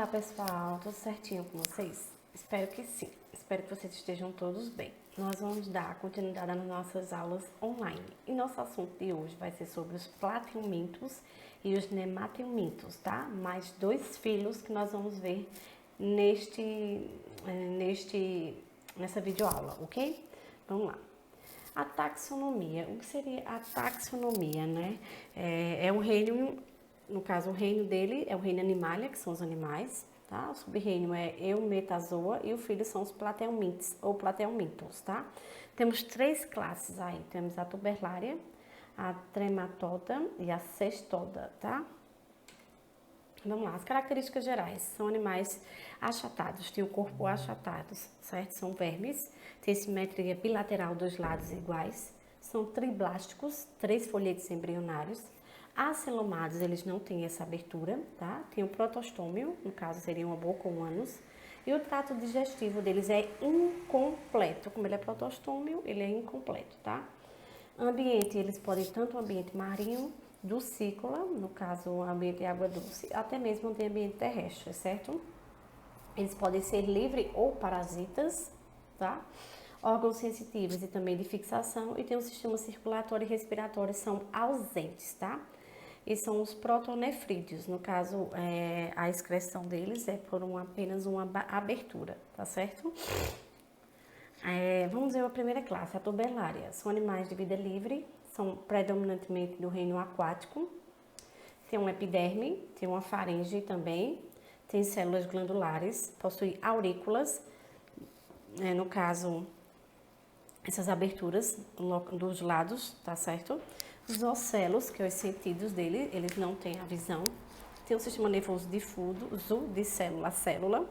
Olá pessoal, tudo certinho com vocês? Espero que sim, espero que vocês estejam todos bem. Nós vamos dar continuidade nas nossas aulas online e nosso assunto de hoje vai ser sobre os plateumintos e os nemateumintos, tá? Mais dois filhos que nós vamos ver nessa videoaula, ok? Vamos lá. A taxonomia, o que seria a taxonomia, né? É um reino, no caso o reino dele é o reino Animalia, que são os animais, tá? O sub-reino é Eumetazoa e o filho são os plateumintes ou plateumintos, tá? Temos três classes aí, temos a tuberlária, a trematoda e a cestoda, tá? Vamos lá, as características gerais são animais achatados, têm o corpo achatado, certo? São vermes, têm simetria bilateral dos lados iguais, são triblásticos, 3 folhetos embrionários, acelomados, eles não têm essa abertura, tá? Tem o protostômio, no caso seria uma boca ou um ânus, e o trato digestivo deles é incompleto, como ele é protostômio, ele é incompleto, tá? Ambiente, eles podem tanto o ambiente marinho, dulcícola, no caso o ambiente de água doce, até mesmo de ambiente terrestre, certo? Eles podem ser livres ou parasitas, tá? Órgãos sensitivos e também de fixação e tem um sistema circulatório e respiratório são ausentes, tá? E são os protonefrídeos, no caso a excreção deles é por apenas uma abertura, tá certo? Vamos ver a primeira classe, a tuberlária. São animais de vida livre, são predominantemente do reino aquático. Tem um epiderme, tem uma faringe também, tem células glandulares, possui aurículas, no caso, essas aberturas dos lados, tá certo? Os ocelos, que são os sentidos dele, eles não têm a visão. Tem o sistema nervoso difuso, de célula a célula.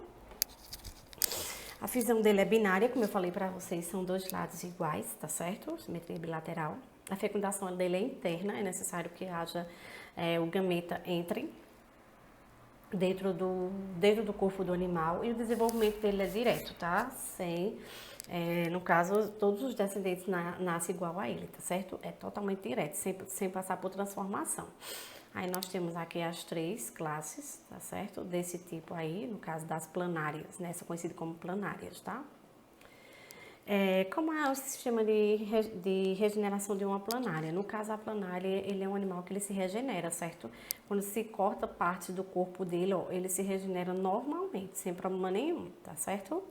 A fusão dele é binária, como eu falei para vocês, são dois lados iguais, tá certo? Simetria bilateral. A fecundação dele é interna, é necessário que haja o gameta entre dentro do corpo do animal e o desenvolvimento dele é direto, tá? No caso, todos os descendentes nascem igual a ele, tá certo? É totalmente direto, sem passar por transformação. Aí nós temos aqui as três classes, tá certo? Desse tipo aí, no caso das planárias, né? São conhecidas como planárias, tá? Como é o sistema de regeneração de uma planária? No caso, a planária, ele é um animal que ele se regenera, certo? Quando se corta parte do corpo dele, ó, ele se regenera normalmente, sem problema nenhum, tá certo?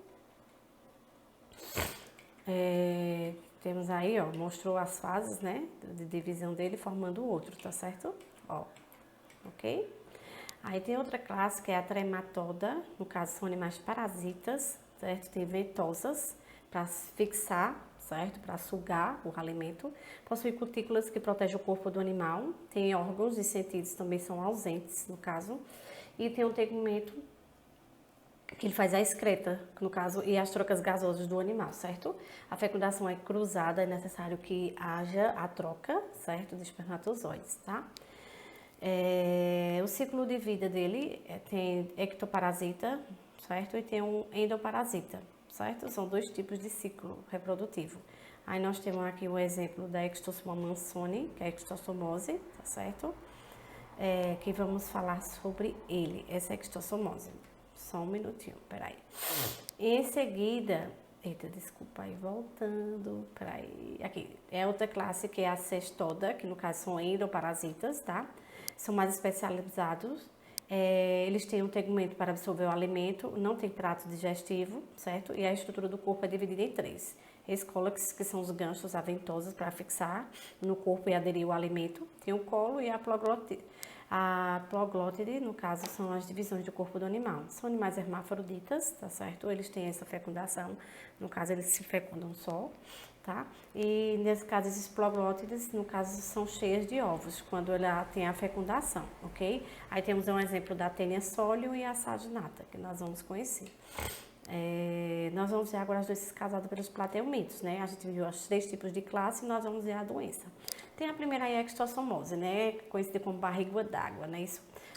Temos aí, ó, mostrou as fases, né, de divisão dele formando o outro, tá certo? Ó, ok? Aí tem outra classe que é a trematoda, no caso são animais parasitas, certo? Tem ventosas para fixar, certo? Para sugar o alimento. Possui cutículas que protegem o corpo do animal. Tem órgãos e sentidos também são ausentes, no caso. E tem um tegumento que ele faz a excreta, no caso, e as trocas gasosas do animal, certo? A fecundação é cruzada, é necessário que haja a troca, certo? De espermatozoides, tá? O ciclo de vida dele tem ectoparasita, certo? E tem um endoparasita, certo? São dois tipos de ciclo reprodutivo. Aí nós temos aqui o exemplo da Extossoma mansoni, que é a extossomose, tá certo? Que vamos falar sobre ele, essa extossomose. Só um minutinho, peraí. Em seguida, desculpa aí, voltando, peraí. Aqui, é outra classe que é a cestoda, que no caso são endoparasitas, tá? São mais especializados. Eles têm um tegumento para absorver o alimento, não tem trato digestivo, certo? E a estrutura do corpo é dividida em três. Escólex, que são os ganchos aventosos para fixar no corpo e aderir o alimento. Tem o colo e a proglótide. A proglótide, no caso, são as divisões do corpo do animal. São animais hermafroditas, tá certo? Eles têm essa fecundação, no caso, eles se fecundam só, tá? E, nesse caso, esses proglótides, no caso, são cheias de ovos, quando ela tem a fecundação, ok? Aí temos um exemplo da Tênia sólio e a saginata, que nós vamos conhecer. Nós vamos ver agora as doenças causadas pelos plateumintos, né? A gente viu os 3 tipos de classe e nós vamos ver a doença. Tem a primeira aí, a extossomose, né? Conhecida como barriga d'água, né?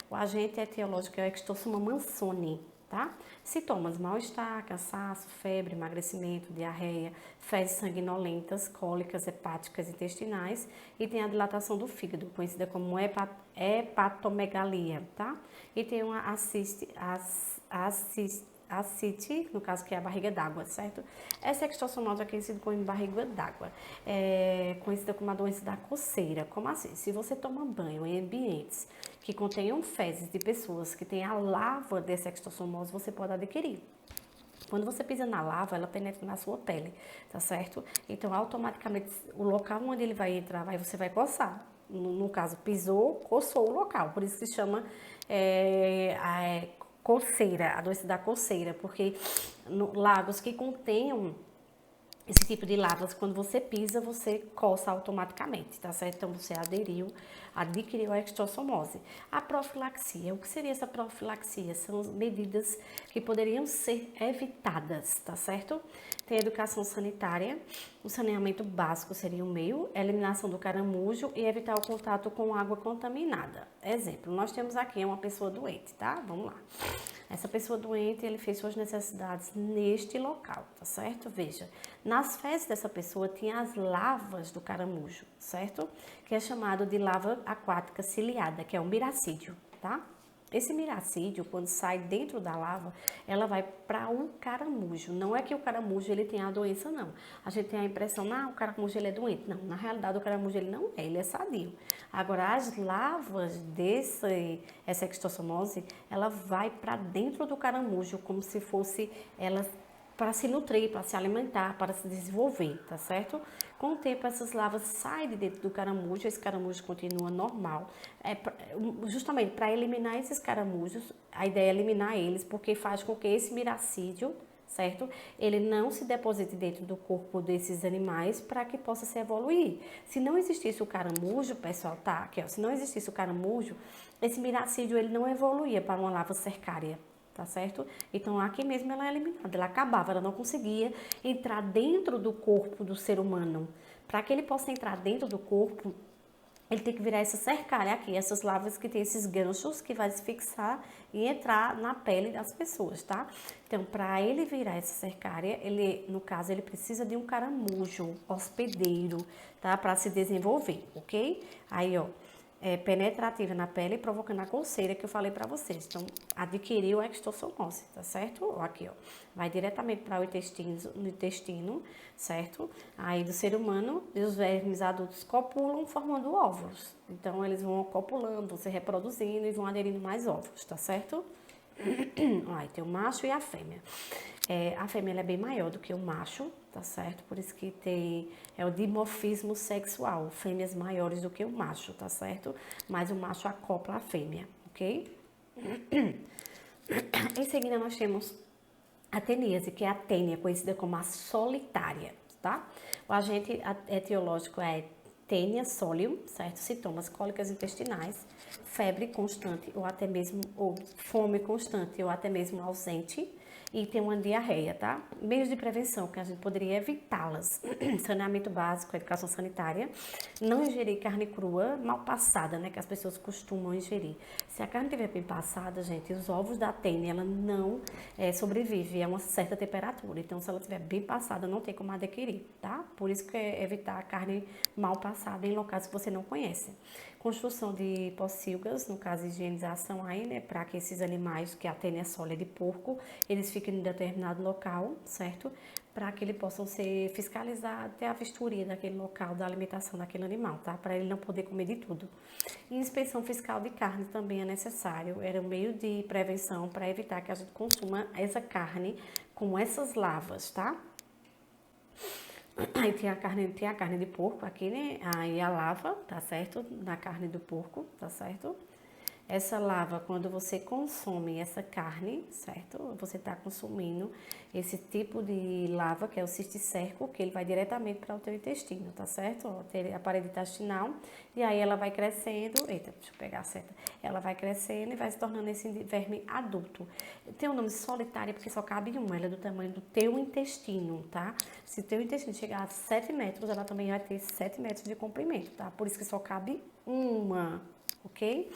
O agente etiológico é a Extossoma mansoni, tá? Sintomas: mal-estar, cansaço, febre, emagrecimento, diarreia, fezes sanguinolentas, cólicas hepáticas intestinais e tem a dilatação do fígado, conhecida como hepatomegalia, tá? E tem uma ascite, no caso que é a barriga d'água, certo? Essa extossomose é conhecida como barriga d'água, é conhecida como a doença da coceira. Como assim? Se você toma banho em ambientes que contenham fezes de pessoas que têm a larva dessa extossomose, você pode adquirir. Quando você pisa na lava, ela penetra na sua pele, tá certo? Então, automaticamente, o local onde ele vai entrar, você vai coçar. No caso, pisou, coçou o local. Por isso que se chama coceira, a doença da coceira, porque lagos que contenham esse tipo de lavas, quando você pisa, você coça automaticamente, tá certo? Então, você adquiriu a extossomose. A profilaxia, o que seria essa profilaxia? São medidas que poderiam ser evitadas, tá certo? Tem a educação sanitária, o saneamento básico seria um meio, a eliminação do caramujo e evitar o contato com água contaminada. Exemplo, nós temos aqui uma pessoa doente, tá? Vamos lá. Essa pessoa doente, ele fez suas necessidades neste local, tá certo? Veja, nas fezes dessa pessoa tinha as lavas do caramujo, certo? Que é chamado de lava aquática ciliada, que é o miracídio, tá? Esse miracídio, quando sai dentro da lava, ela vai para o caramujo. Não é que o caramujo ele tem a doença, não. A gente tem a impressão, o caramujo ele é doente. Não, na realidade o caramujo ele não é, ele é sadio. Agora, as lavas essa extossomose, ela vai para dentro do caramujo, como se fosse ela para se nutrir, para se alimentar, para se desenvolver, tá certo? Com o tempo, essas lavas saem de dentro do caramujo, esse caramujo continua normal. Justamente para eliminar esses caramujos, a ideia é eliminar eles, porque faz com que esse miracídio, certo? Ele não se deposite dentro do corpo desses animais para que possa se evoluir. Se não existisse o caramujo, pessoal, tá? Aqui, ó, se não existisse o caramujo, esse miracídio ele não evoluía para uma lava cercária. Tá certo? Então, aqui mesmo ela é eliminada, ela acabava, ela não conseguia entrar dentro do corpo do ser humano. Para que ele possa entrar dentro do corpo, ele tem que virar essa cercalha aqui, essas lavas que tem esses ganchos que vai se fixar e entrar na pele das pessoas, tá? Então, para ele virar essa cercária, no caso, ele precisa de um caramujo hospedeiro, tá? Para se desenvolver, ok? Aí, ó. Penetrativa na pele, provocando a coceira que eu falei para vocês. Então, adquiriu a extossomose, tá certo? Aqui, ó. Vai diretamente para o intestino, certo? Aí, do ser humano, e os vermes adultos copulam formando óvulos. Então, eles vão copulando, se reproduzindo e vão aderindo mais óvulos, tá certo? Aí, tem o macho e a fêmea. A fêmea ela é bem maior do que o macho, tá certo? Por isso que tem o dimorfismo sexual, fêmeas maiores do que o macho, tá certo? Mas o macho acopla a fêmea, ok? Em seguida nós temos a teníase, que é a tênia, conhecida como a solitária, tá? O agente etiológico é tênia solium, certo? Sintomas: cólicas intestinais, febre constante ou fome constante ou até mesmo ausente. E tem uma diarreia, tá? Meios de prevenção que a gente poderia evitá-las: saneamento básico, educação sanitária, não ingerir carne crua mal passada, né? Que as pessoas costumam ingerir. Se a carne estiver bem passada, gente, os ovos da tênia, ela não sobrevive a uma certa temperatura. Então, se ela estiver bem passada, não tem como adquirir, tá? Por isso que é evitar a carne mal passada em locais que você não conhece. Construção de pocilgas, no caso, higienização aí, né? Para que esses animais, que a tênia sólida de porco, eles fiquem em determinado local, certo? Para que eles possam ser fiscalizados, ter a vistoria daquele local, da alimentação daquele animal, tá? Para ele não poder comer de tudo. E inspeção fiscal de carne também é necessário, era um meio de prevenção para evitar que a gente consuma essa carne com essas lavas, tá? Aí tem a carne de porco aqui, né? Aí a lava, tá certo? Da carne do porco, tá certo? Essa lava, quando você consome essa carne, certo? Você está consumindo esse tipo de lava, que é o cisticerco, que ele vai diretamente para o teu intestino, tá certo? Ó, tem a parede intestinal, e aí ela vai crescendo, eita, deixa eu pegar a seta. Ela vai crescendo e vai se tornando esse verme adulto. Tem o nome solitária porque só cabe uma, ela é do tamanho do teu intestino, tá? Se o teu intestino chegar a 7 metros, ela também vai ter 7 metros de comprimento, tá? Por isso que só cabe uma, ok?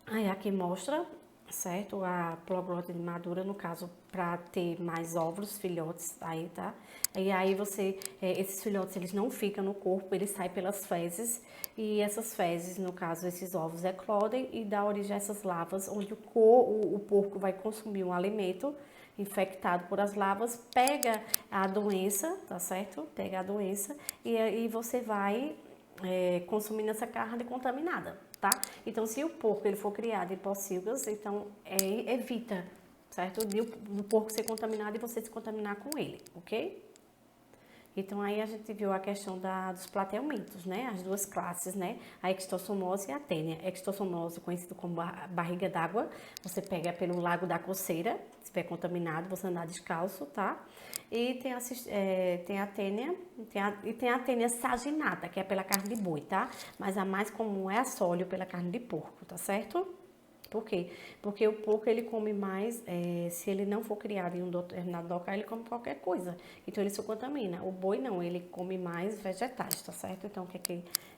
Aí aqui mostra certo? A proglótide madura, no caso, para ter mais óvulos, filhotes, aí, tá? E aí esses filhotes, eles não ficam no corpo, eles saem pelas fezes, e essas fezes, no caso, esses ovos eclodem e dá origem a essas larvas, onde o porco vai consumir um alimento infectado por as larvas, pega a doença, tá certo? Pega a doença e aí você vai consumindo essa carne contaminada, tá? Então, se o porco ele for criado em pocilgas, então evita, certo? Do porco ser contaminado e você se contaminar com ele, ok? Então, aí a gente viu a questão dos plateumintos, né? As duas classes, né? A extossomose e a tênia. A extossomose, conhecido como barriga d'água, você pega pelo lago da coceira, se estiver contaminado, você andar descalço, tá? E tem a tênia, tem a tênia saginata, que é pela carne de boi, tá? Mas a mais comum é a sólio pela carne de porco, tá certo? Por quê? Porque o porco ele come mais, se ele não for criado em um determinado local, ele come qualquer coisa. Então ele se contamina. O boi não, ele come mais vegetais, tá certo? Então,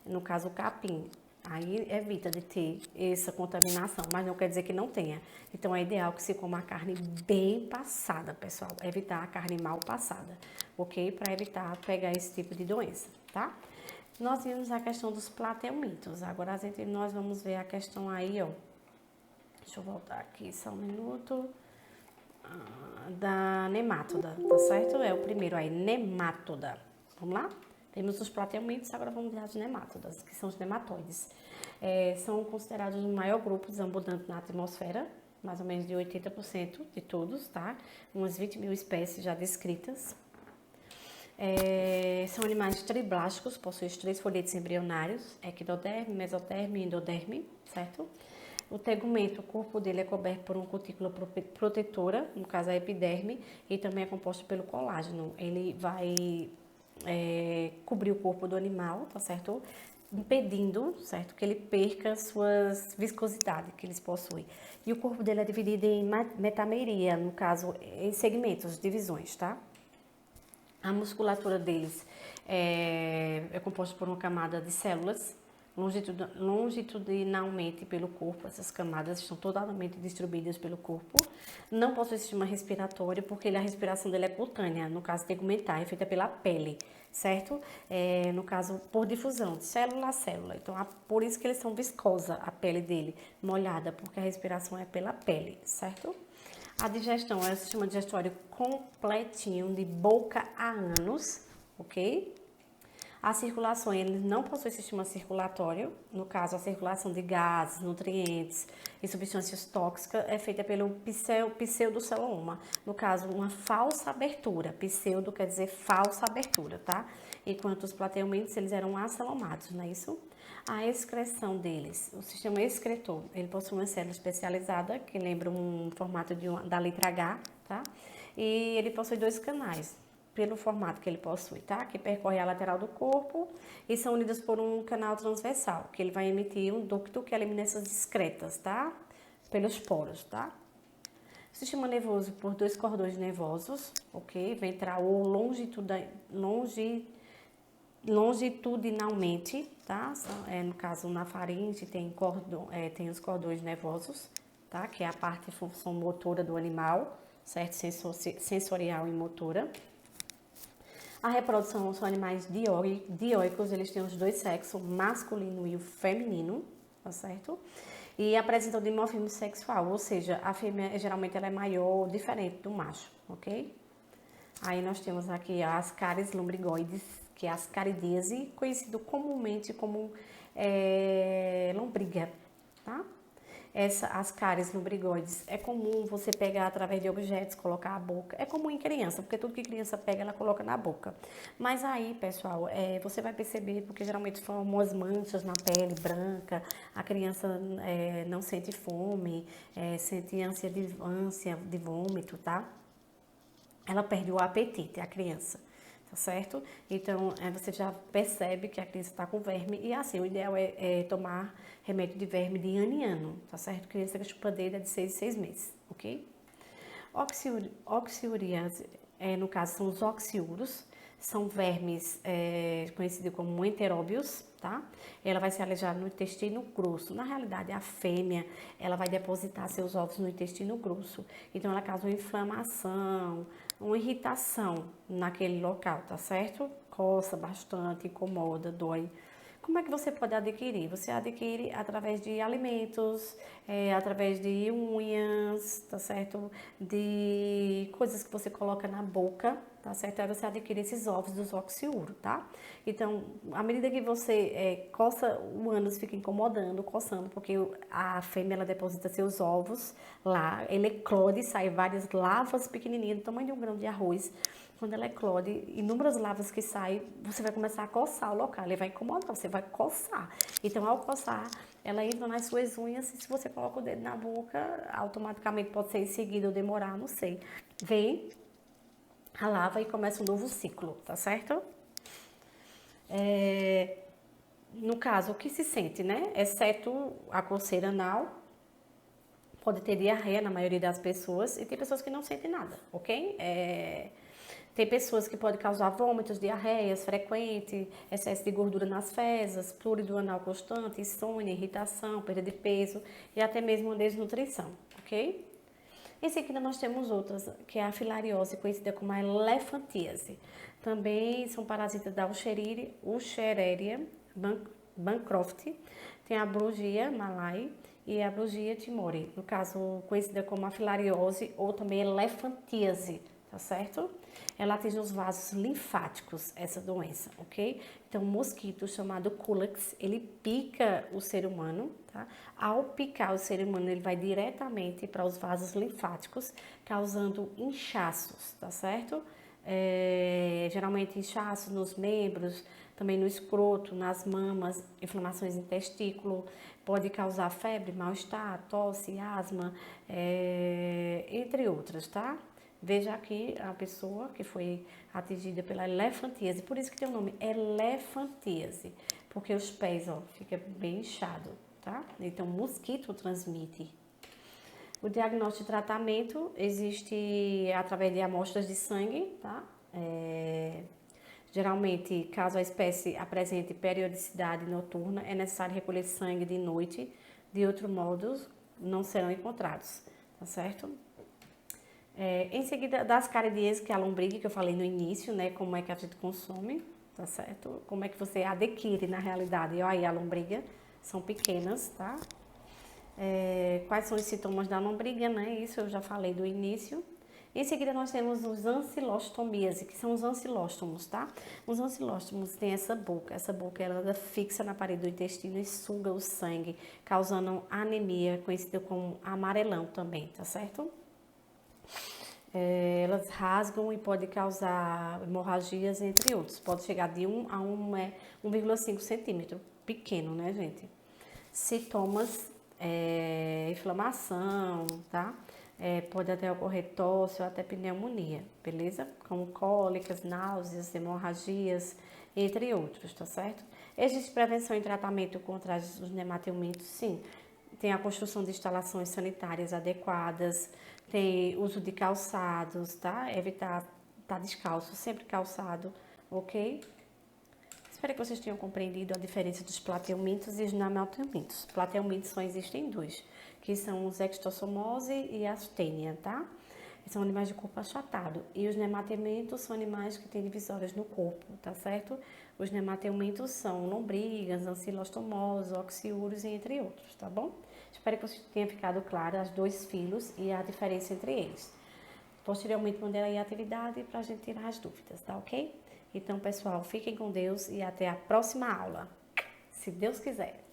no caso, o capim, aí evita de ter essa contaminação, mas não quer dizer que não tenha. Então é ideal que se coma a carne bem passada, pessoal. Evitar a carne mal passada, ok? Para evitar pegar esse tipo de doença, tá? Nós vimos a questão dos plateumintos. Agora nós vamos ver a questão aí, ó. Deixa eu voltar aqui só um minuto. Da nemátoda, tá certo? É o primeiro aí, nemátoda. Vamos lá? Temos os plateumintos, agora vamos ver as nemátodas, que são os nematóides. São considerados o maior grupo deambulante na atmosfera, mais ou menos de 80% de todos, tá? Umas 20 mil espécies já descritas. São animais triblásticos, possuem os 3 folhetos embrionários, ectoderme, mesoderme e endoderme, certo? O tegumento, o corpo dele é coberto por uma cutícula protetora, no caso a epiderme, e também é composto pelo colágeno. Ele vai cobrir o corpo do animal, tá certo? Impedindo, certo, que ele perca suas viscosidades que eles possuem. E o corpo dele é dividido em metameria, no caso, em segmentos, divisões, tá? A musculatura deles é composta por uma camada de células longitudinalmente pelo corpo. Essas camadas estão totalmente distribuídas pelo corpo. Não possui sistema respiratório porque a respiração dele é cutânea, no caso tegumentar, é feita pela pele, certo? No caso, por difusão, de célula a célula. Então, por isso que eles são viscosa, a pele dele, molhada, porque a respiração é pela pele, certo? A digestão é o sistema digestório completinho, de boca a ânus, ok? A circulação, ele não possui sistema circulatório, no caso, a circulação de gases, nutrientes e substâncias tóxicas é feita pelo pseudoceloma, no caso, uma falsa abertura. Pseudo quer dizer falsa abertura, tá? Enquanto os plateumintos, eles eram acelomados, não é isso? A excreção deles, o sistema excretor, ele possui uma célula especializada, que lembra um formato da letra H, tá? E ele possui 2 canais, pelo formato que ele possui, tá? Que percorre a lateral do corpo e são unidas por um canal transversal, que ele vai emitir um ducto que elimina essas excretas, tá? Pelos poros, tá? O sistema nervoso por 2 cordões nervosos, ok? Ventral ou longitudinalmente, tá? No caso, na faringe tem os cordões nervosos, tá? Que é a parte de função motora do animal, certo? Sensorial e motora. A reprodução são animais dioicos, eles têm os 2 sexos, o masculino e o feminino, tá certo? E apresentam dimorfismo sexual, ou seja, a fêmea geralmente ela é maior, diferente do macho, ok? Aí nós temos aqui as cáries lombrigoides, que é a ascaridíase, conhecido comumente como lombriga, tá? As cáries lombrigoides é comum você pegar através de objetos, colocar a boca. É comum em criança, porque tudo que criança pega, ela coloca na boca. Mas aí, pessoal, você vai perceber, porque geralmente formam as manchas na pele branca, a criança não sente fome, sente ânsia de vômito, tá? Ela perde o apetite, a criança. Tá certo? Então, você já percebe que a criança está com verme e assim, o ideal é tomar remédio de verme de ano em ano, tá certo? Criança que chupadeira de 6 em 6 meses, ok? Oxiúriase, no caso, são os oxiúros, são vermes conhecidos como enteróbios, tá? Ela vai se alojar no intestino grosso. Na realidade, a fêmea, ela vai depositar seus ovos no intestino grosso. Então, ela causa uma inflamação, uma irritação naquele local, tá certo? Coça bastante, incomoda, dói. Como é que você pode adquirir? Você adquire através de alimentos, através de unhas, tá certo? De coisas que você coloca na boca, tá certo? Aí você adquire esses ovos dos oxiuro, tá? Então, à medida que você coça, o ânus fica incomodando, coçando, porque a fêmea, ela deposita seus ovos lá, ele eclode, sai várias lavas pequenininhas, do tamanho de um grão de arroz. Quando ela eclode, inúmeras lavas que saem, você vai começar a coçar o local, ele vai incomodar, você vai coçar. Então, ao coçar, ela entra nas suas unhas e se você coloca o dedo na boca, automaticamente pode ser em seguida ou demorar, não sei. Vem a lava e começa um novo ciclo, tá certo? No caso, o que se sente, né? Exceto a coceira anal, pode ter diarreia na maioria das pessoas e tem pessoas que não sentem nada, ok? Tem pessoas que podem causar vômitos, diarreias frequentes, excesso de gordura nas fezes, fluido anal constante, insônia, irritação, perda de peso e até mesmo desnutrição, ok? Em seguida, nós temos outras, que é a filariose, conhecida como a elefantíase. Também são parasitas da Wuchereria bancroft, tem a Brugia malai e a Brugia timori, no caso conhecida como a filariose ou também elefantíase, tá certo? Ela atinge os vasos linfáticos, essa doença, ok? Então, um mosquito chamado Culex, ele pica o ser humano, tá? Ao picar o ser humano, ele vai diretamente para os vasos linfáticos, causando inchaços, tá certo? Geralmente inchaços nos membros, também no escroto, nas mamas, inflamações em testículo, pode causar febre, mal-estar, tosse, asma, entre outras, tá? Veja aqui a pessoa que foi atingida pela elefantíase, por isso que tem o nome elefantíase, porque os pés, ó, fica bem inchado, tá? Então, mosquito transmite. O diagnóstico e tratamento existe através de amostras de sangue, tá? Geralmente, caso a espécie apresente periodicidade noturna, é necessário recolher sangue de noite, de outro modo, não serão encontrados, tá certo? Em seguida, das caridias, que é a lombriga, que eu falei no início, né? Como é que a gente consome, tá certo? Como é que você adquire, na realidade. E aí, a lombriga são pequenas, tá? Quais são os sintomas da lombriga, né? Isso eu já falei do início. Em seguida, nós temos os ancilostomíase, que são os ancilóstomos, tá? Os ancilóstomos têm essa boca ela fixa na parede do intestino e suga o sangue, causando anemia, conhecida como amarelão também, tá certo? Elas rasgam e podem causar hemorragias, entre outros. Pode chegar de 1 a 1,5 centímetro. Pequeno, né, gente? Sintomas, inflamação, tá? Pode até ocorrer tosse ou até pneumonia, beleza? Como cólicas, náuseas, hemorragias, entre outros, tá certo? Existe prevenção e tratamento contra os nematelmintos? Sim. Tem a construção de instalações sanitárias adequadas, tem uso de calçados, tá? Evitar estar descalço, sempre calçado, ok? Espero que vocês tenham compreendido a diferença dos plateumintos e os nematelmintos. Plateumintos só existem dois, que são os Ectossomose e a Astenia, tá? São animais de corpo achatado. E os nematelmintos são animais que têm divisórias no corpo, tá certo? Os nematelmintos são lombrigas, ancilostomose, oxiúros e entre outros, tá bom? Espero que vocês tenham ficado claro as dois filos e a diferença entre eles. Posteriormente, mandei aí a atividade para a gente tirar as dúvidas, tá ok? Então, pessoal, fiquem com Deus e até a próxima aula, se Deus quiser.